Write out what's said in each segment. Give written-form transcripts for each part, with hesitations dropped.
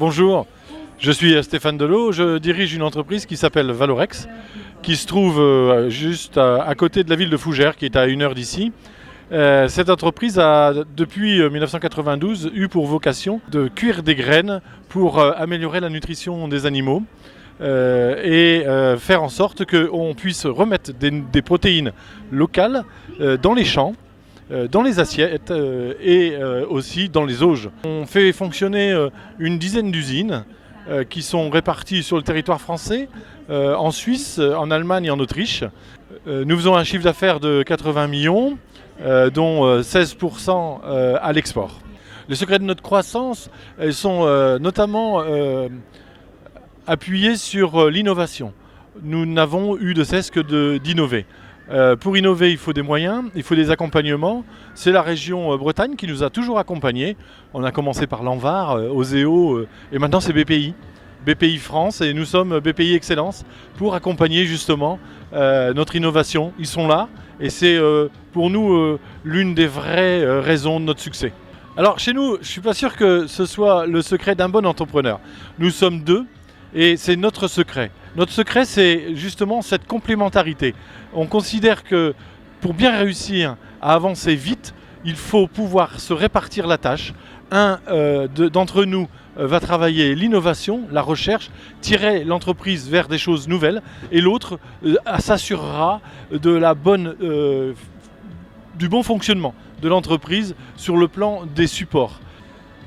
Bonjour, je suis Stéphane Delot, je dirige une entreprise qui s'appelle Valorex, qui se trouve juste à côté de la ville de Fougères, qui est à 1 heure d'ici. Cette entreprise a, depuis 1992, eu pour vocation de cuire des graines pour améliorer la nutrition des animaux et faire en sorte qu'on puisse remettre des protéines locales dans les champs, dans les assiettes et aussi dans les auges. On fait fonctionner une dizaine d'usines qui sont réparties sur le territoire français, en Suisse, en Allemagne et en Autriche. Nous faisons un chiffre d'affaires de 80 millions, dont 16% à l'export. Les secrets de notre croissance sont notamment appuyés sur l'innovation. Nous n'avons eu de cesse que d'innover. Pour innover, il faut des moyens, il faut des accompagnements. C'est la région Bretagne qui nous a toujours accompagnés. On a commencé par l'Anvar, Oseo, et maintenant c'est BPI. BPI France, et nous sommes BPI Excellence pour accompagner justement notre innovation. Ils sont là et c'est pour nous l'une des vraies raisons de notre succès. Alors chez nous, je ne suis pas sûr que ce soit le secret d'un bon entrepreneur. Nous sommes deux et c'est notre secret. Notre secret, c'est justement cette complémentarité. On considère que pour bien réussir à avancer vite, il faut pouvoir se répartir la tâche. Un d'entre nous va travailler l'innovation, la recherche, tirer l'entreprise vers des choses nouvelles, et l'autre s'assurera du bon fonctionnement de l'entreprise sur le plan des supports.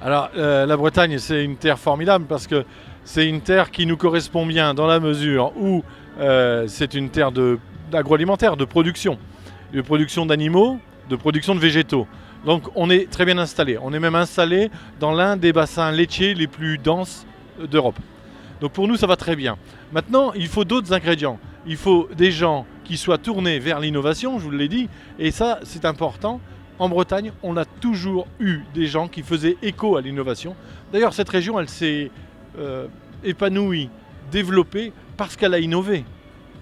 Alors la Bretagne, c'est une terre formidable parce que c'est une terre qui nous correspond bien dans la mesure où c'est une terre d'agroalimentaire, de production d'animaux, de production de végétaux. Donc on est très bien installé. On est même installé dans l'un des bassins laitiers les plus denses d'Europe. Donc pour nous, ça va très bien. Maintenant, il faut d'autres ingrédients. Il faut des gens qui soient tournés vers l'innovation, je vous l'ai dit, et ça, c'est important. En Bretagne, on a toujours eu des gens qui faisaient écho à l'innovation. D'ailleurs, cette région, elle s'est épanouie, développée parce qu'elle a innové.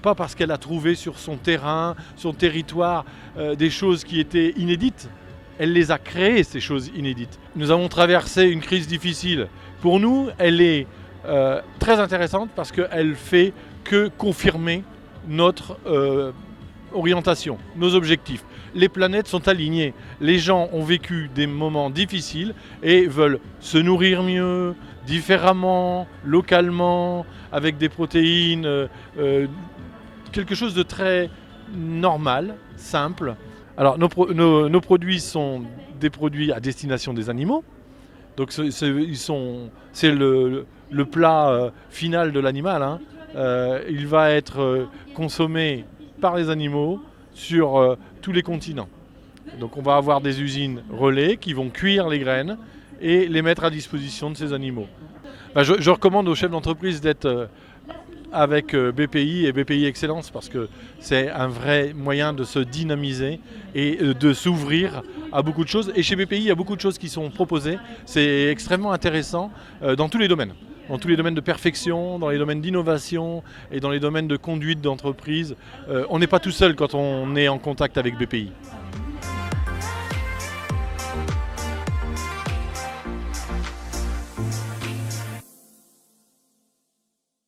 Pas parce qu'elle a trouvé sur son terrain, son territoire, des choses qui étaient inédites. Elle les a créées, ces choses inédites. Nous avons traversé une crise difficile. Pour nous, elle est très intéressante parce qu'elle fait que confirmer notre orientation, nos objectifs. Les planètes sont alignées. Les gens ont vécu des moments difficiles et veulent se nourrir mieux, différemment, localement, avec des protéines, quelque chose de très normal, simple. Alors nos produits sont des produits à destination des animaux. Donc c'est le plat final de l'animal. Hein. Il va être consommé par les animaux sur tous les continents. Donc on va avoir des usines relais qui vont cuire les graines et les mettre à disposition de ces animaux. Je recommande aux chefs d'entreprise d'être avec BPI et BPI Excellence parce que c'est un vrai moyen de se dynamiser et de s'ouvrir à beaucoup de choses. Et chez BPI, il y a beaucoup de choses qui sont proposées. C'est extrêmement intéressant dans tous les domaines. Dans tous les domaines de perfection, dans les domaines d'innovation et dans les domaines de conduite d'entreprise. On n'est pas tout seul quand on est en contact avec BPI.